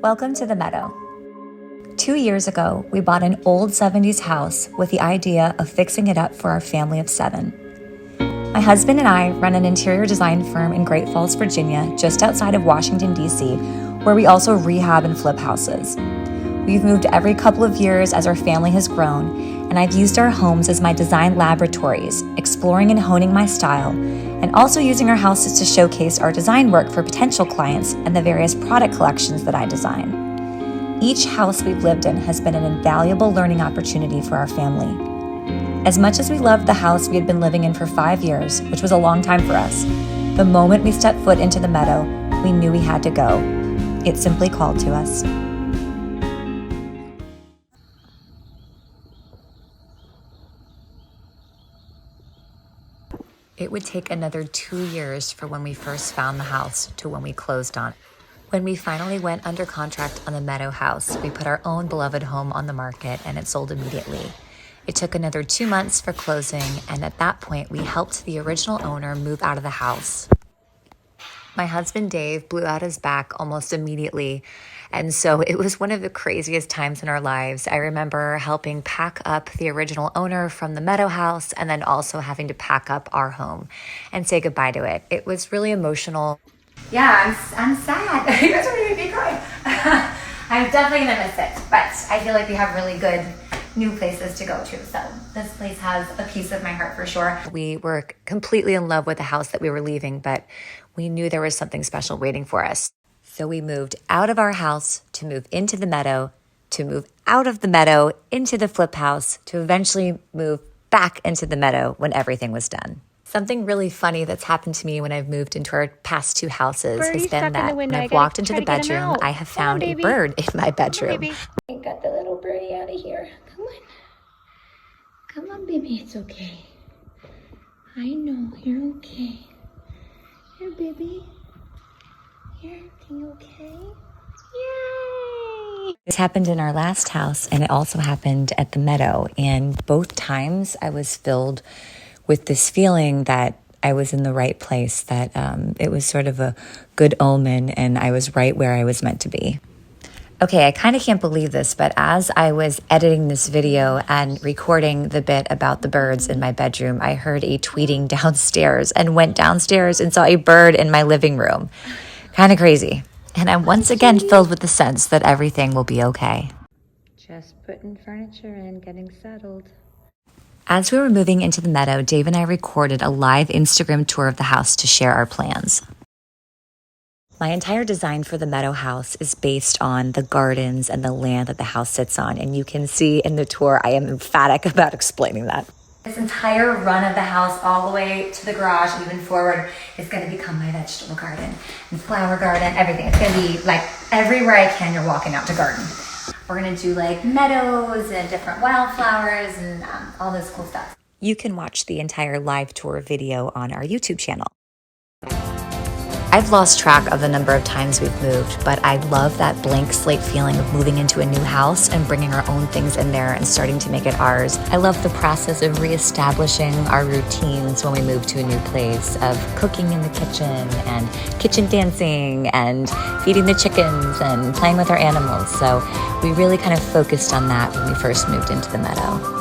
Welcome to the Meadow. 2 years ago, we bought an old 70s house with the idea of fixing it up for our family of 7. My husband and I run an interior design firm in Great Falls, Virginia, just outside of Washington, D.C., where we also rehab and flip houses. We've moved every couple of years as our family has grown, and I've used our homes as my design laboratories, exploring and honing my style, and also using our houses to showcase our design work for potential clients and the various product collections that I design. Each house we've lived in has been an invaluable learning opportunity for our family. As much as we loved the house we had been living in for 5 years, which was a long time for us, the moment we stepped foot into the meadow, we knew we had to go. It simply called to us. It would take another 2 years for when we first found the house to when we closed on it. When we finally went under contract on the Meadow house, we put our own beloved home on the market and it sold immediately. It took another 2 months for closing, and at that point, we helped the original owner move out of the house. My husband, Dave, blew out his back almost immediately, and so it was one of the craziest times in our lives. I remember helping pack up the original owner from the Meadow house and then also having to pack up our home and say goodbye to it. It was really emotional. Yeah, I'm sad. You guys are making me cry. I'm definitely gonna miss it, but I feel like we have really good new places to go to. So this place has a piece of my heart for sure. We were completely in love with the house that we were leaving, but we knew there was something special waiting for us. So we moved out of our house to move into the meadow, to move out of the meadow into the flip house, to eventually move back into the meadow when everything was done. Something really funny that's happened to me when I've moved into our past 2 houses has been that when I've walked into the bedroom, I have found a bird in my bedroom. I got the little birdie out of here. Come on. Come on, baby. It's okay. I know. You're okay. Here, baby. You're everything okay? Yay! This happened in our last house, and it also happened at the meadow. And both times I was filled with this feeling that I was in the right place, that it was sort of a good omen, and I was right where I was meant to be. Okay, I kind of can't believe this, but as I was editing this video and recording the bit about the birds in my bedroom, I heard a tweeting downstairs and went downstairs and saw a bird in my living room. Kind of crazy. And I'm once again filled with the sense that everything will be okay. Just putting furniture in, getting settled. As we were moving into the meadow, Dave and I recorded a live Instagram tour of the house to share our plans. My entire design for the Meadow house is based on the gardens and the land that the house sits on, and you can see in the tour I am emphatic about explaining that. This entire run of the house all the way to the garage, even forward, is going to become my vegetable garden and flower garden, everything. It's going to be like everywhere I can, you're walking out to garden. We're going to do like meadows and different wildflowers and all this cool stuff. You can watch the entire live tour video on our YouTube channel. I've lost track of the number of times we've moved, but I love that blank slate feeling of moving into a new house and bringing our own things in there and starting to make it ours. I love the process of reestablishing our routines when we move to a new place, of cooking in the kitchen and kitchen dancing and feeding the chickens and playing with our animals. So we really kind of focused on that when we first moved into the meadow.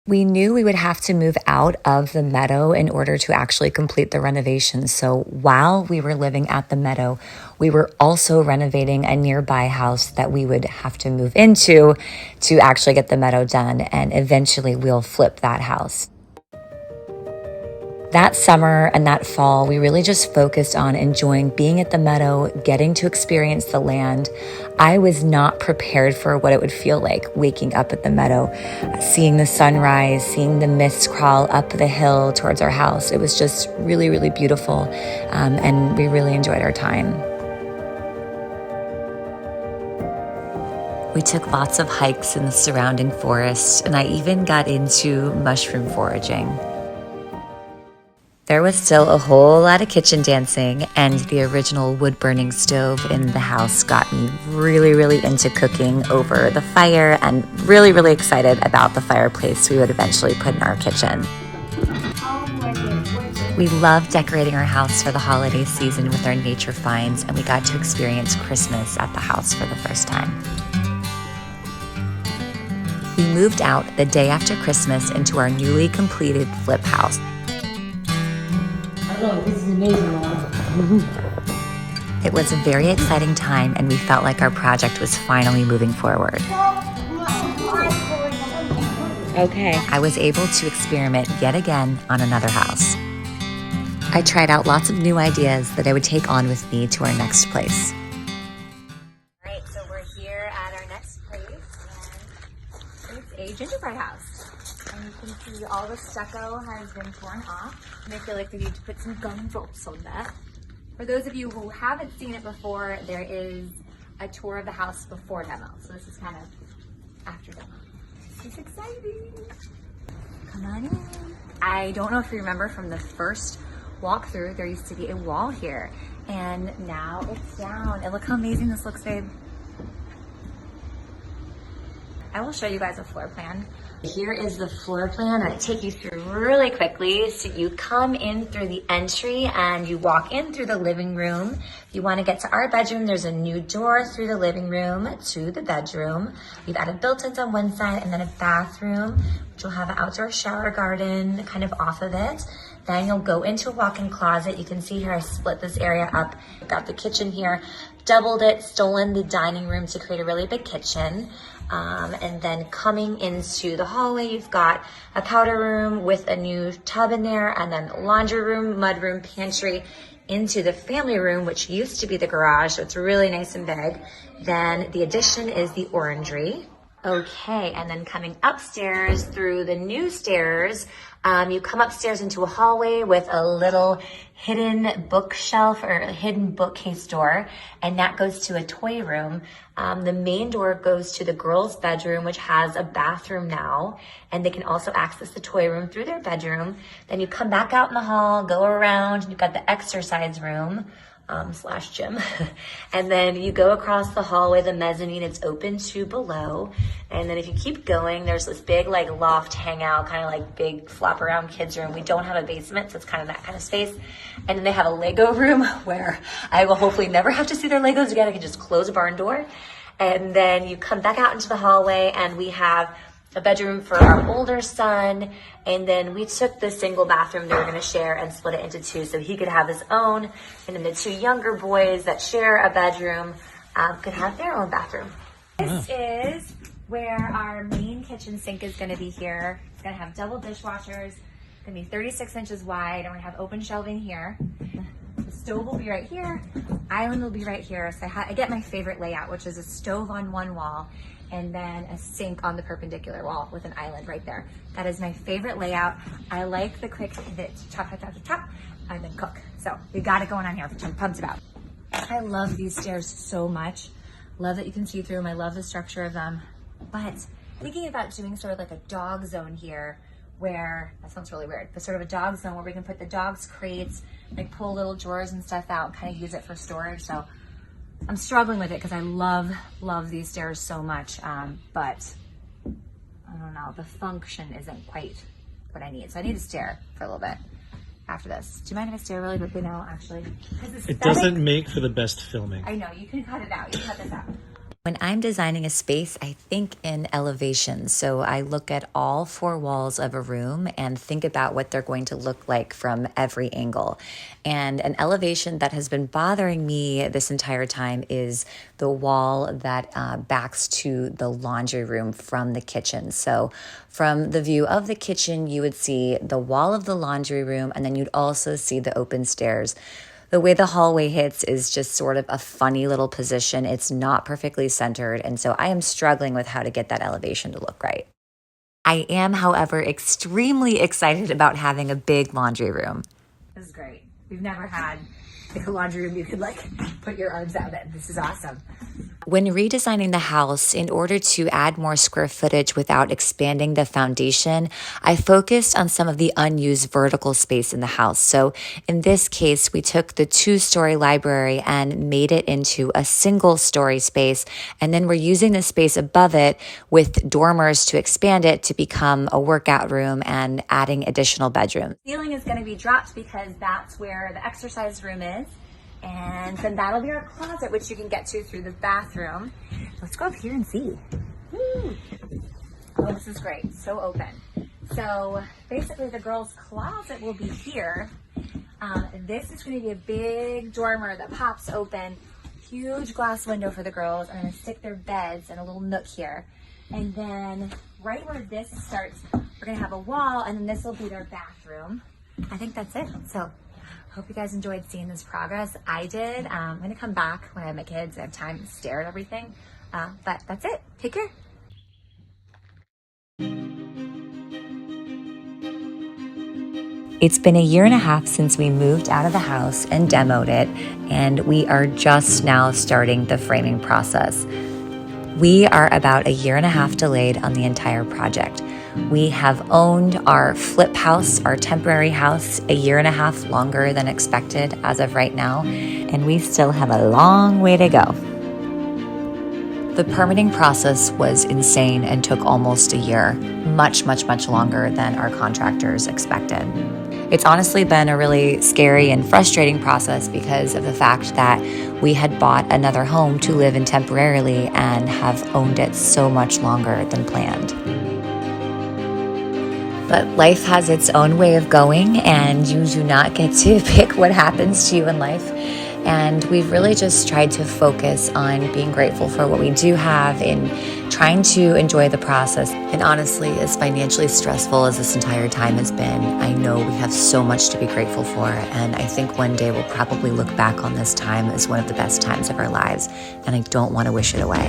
We knew we would have to move out of the meadow in order to actually complete the renovation. So while we were living at the meadow, we were also renovating a nearby house that we would have to move into to actually get the meadow done. And eventually we'll flip that house. That summer and that fall, we really just focused on enjoying being at the meadow, getting to experience the land. I was not prepared for what it would feel like waking up at the meadow, seeing the sunrise, seeing the mist crawl up the hill towards our house. It was just really, really beautiful, and we really enjoyed our time. We took lots of hikes in the surrounding forest, and I even got into mushroom foraging. There was still a whole lot of kitchen dancing, and the original wood-burning stove in the house got me really, really into cooking over the fire and really, really excited about the fireplace we would eventually put in our kitchen. Oh my goodness. We love decorating our house for the holiday season with our nature finds, and we got to experience Christmas at the house for the first time. We moved out the day after Christmas into our newly completed flip house. Oh, this is amazing. It was a very exciting time, and we felt like our project was finally moving forward. Okay. I was able to experiment yet again on another house. I tried out lots of new ideas that I would take on with me to our next place. All right, so we're here at our next place, and it's a gingerbread house. And you can see all the stucco has been torn off, and I feel like we need to put some gumdrops on that. For those of you who haven't seen it before, there is a tour of the house before demo. So this is kind of after demo. This is exciting. Come on in. I don't know if you remember from the first walkthrough, there used to be a wall here, and now it's down. And look how amazing this looks, babe. I will show you guys a floor plan. Here is the floor plan. I take you through really quickly. So you come in through the entry and you walk in through the living room. If you want to get to our bedroom, there's a new door through the living room to the bedroom. We've added built-ins on one side and then a bathroom, which will have an outdoor shower garden kind of off of it. Then you'll go into a walk-in closet. You can see here I split this area up. I've got the kitchen here, doubled it, stolen the dining room to create a really big kitchen. And then coming into the hallway, you've got a powder room with a new tub in there, and then laundry room, mud room, pantry, into the family room, which used to be the garage, so it's really nice and big. Then the addition is the orangery. Okay, and then coming upstairs through the new stairs, you come upstairs into a hallway with a little hidden bookshelf or hidden bookcase door, and that goes to a toy room. The main door goes to the girls' bedroom, which has a bathroom now, and they can also access the toy room through their bedroom. Then you come back out in the hall, go around, and you've got the exercise room. Slash gym. And then you go across the hallway, the mezzanine, it's open to below. And then if you keep going, there's this big like loft hangout, kind of like big flop around kids room. We don't have a basement, so it's kind of that kind of space. And then they have a Lego room where I will hopefully never have to see their Legos again. I can just close a barn door. And then you come back out into the hallway and we have a bedroom for our older son, and then we took the single bathroom they were going to share and split it into two so he could have his own, and then the two younger boys that share a bedroom could have their own bathroom. This is where our main kitchen sink is going to be here. It's going to have double dishwashers. It's going to be 36 inches wide, and we're going to have open shelving here. The stove will be right here. Island will be right here. So I get my favorite layout, which is a stove on one wall and then a sink on the perpendicular wall with an island right there. That is my favorite layout. I like the quick hit, chop, chop, chop, chop, chop, and then cook. So we got it going on here, which I'm pumped about. I love these stairs so much. Love that you can see through them. I love the structure of them. But thinking about doing sort of like a dog zone here where, that sounds really weird, but sort of a dog zone where we can put the dog's crates, like pull little drawers and stuff out and kind of use it for storage. So I'm struggling with it because I love these stairs so much, but I don't know, the function isn't quite what I need. So I need to stare for a little bit after this. Do you mind if I stare really quickly now, actually? It doesn't make for the best filming. I know, you can cut it out. You can cut this out. When I'm designing a space, I think in elevations. So I look at all four walls of a room and think about what they're going to look like from every angle. And an elevation that has been bothering me this entire time is the wall that backs to the laundry room from the kitchen. So from the view of the kitchen, you would see the wall of the laundry room, and then you'd also see the open stairs. The way the hallway hits is just sort of a funny little position. It's not perfectly centered, and so I am struggling with how to get that elevation to look right. I am, however, extremely excited about having a big laundry room. This is great. We've never had like a laundry room you could like put your arms out in. This is awesome. When redesigning the house, in order to add more square footage without expanding the foundation, I focused on some of the unused vertical space in the house. So in this case, we took the 2-story library and made it into a single-story space. And then we're using the space above it with dormers to expand it to become a workout room and adding additional bedrooms. The ceiling is going to be dropped because that's where the exercise room is. And then that'll be our closet, which you can get to through the bathroom. Let's go up here and see. Woo. Oh, this is great. So open. So basically the girls' closet will be here. This is going to be a big dormer that pops open. Huge glass window for the girls. I'm going to stick their beds in a little nook here. And then right where this starts, we're going to have a wall, and then this will be their bathroom. I think that's it. So hope you guys enjoyed seeing this progress. I did. I'm going to come back when I have my kids. I have time to stare at everything. But that's it. Take care. It's been a year and a half since we moved out of the house and demoed it, and we are just now starting the framing process. We are about a year and a half delayed on the entire project. We have owned our flip house, our temporary house, a year and a half longer than expected as of right now, and we still have a long way to go. The permitting process was insane and took almost a year, much longer than our contractors expected. It's honestly been a really scary and frustrating process because of the fact that we had bought another home to live in temporarily and have owned it so much longer than planned. But life has its own way of going, and you do not get to pick what happens to you in life. And we've really just tried to focus on being grateful for what we do have and trying to enjoy the process. And honestly, as financially stressful as this entire time has been, I know we have so much to be grateful for. And I think one day we'll probably look back on this time as one of the best times of our lives. And I don't want to wish it away.